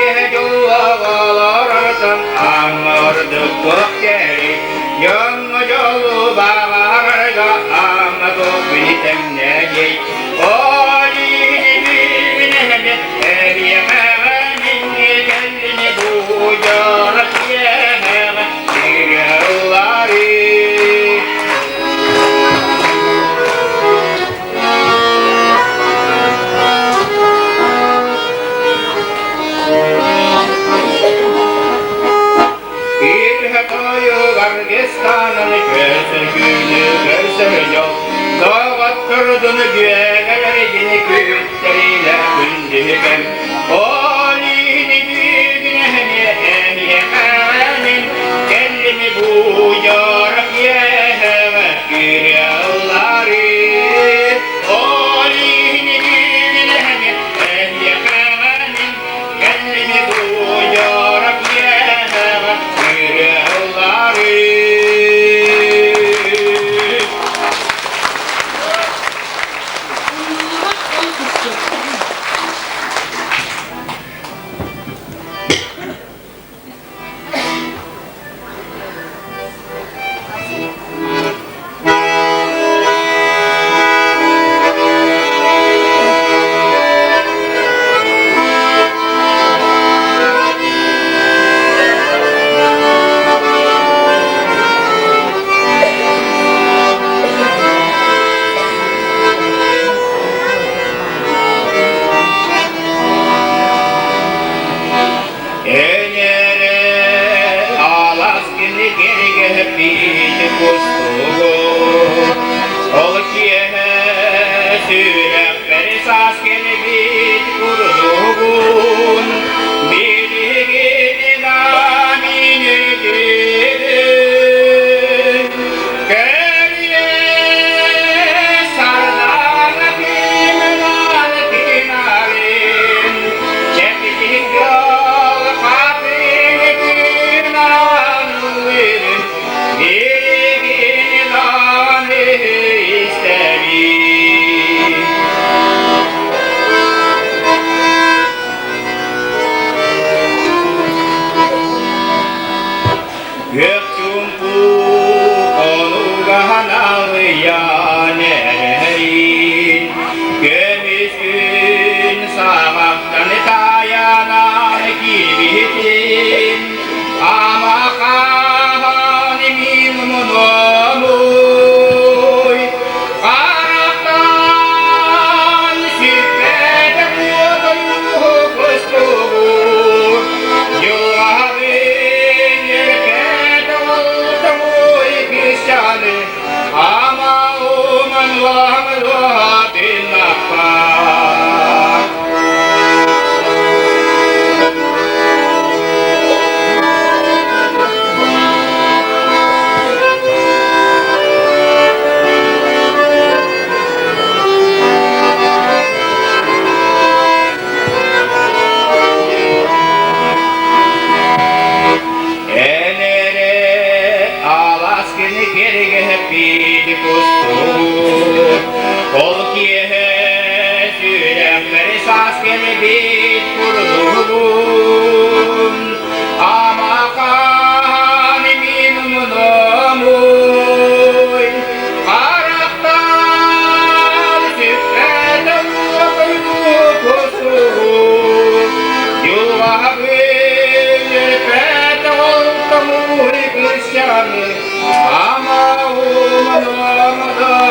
Gerige yollardan anlardık gökleri Yanma yolu bağırga amadı bitemneyi Olini bilmene eriyemenin kendini duyar diyemem bir yolları Gargistan'ın görsün günü görsün yok Dağıt kırdığını güvelergini kütleriyle gündüğüm Olini büyüğüne yemenin Kendimi bu yarak yemek bir yolları Olini büyüğüne yemenin Kendimi bu yarak yemek bir yolları Pide costugo, ol kiye sürep berisas kene bit kurdugun, bilgini damini gidin, keriye sardan kimenan kinarin, çepitik yol kapini kinanlirin. Birigini dani isterim Gök tumpu konuğanalı yanerin Gömüş gün sabahtan tayanan gibitin Ama Monomoy, Karaktan şüphede buğdayı kostubur Yılhabin yerkede oltamoy kişanı Ama uman vahmadin nakbar Pide costugo, ol kiye sürep berisas kene bit kurdugun Ama kanimin munamoy Karaktan sükrede buğdayı kostugun Yılhabin yerkede oltamoy kışyanı Ama umanı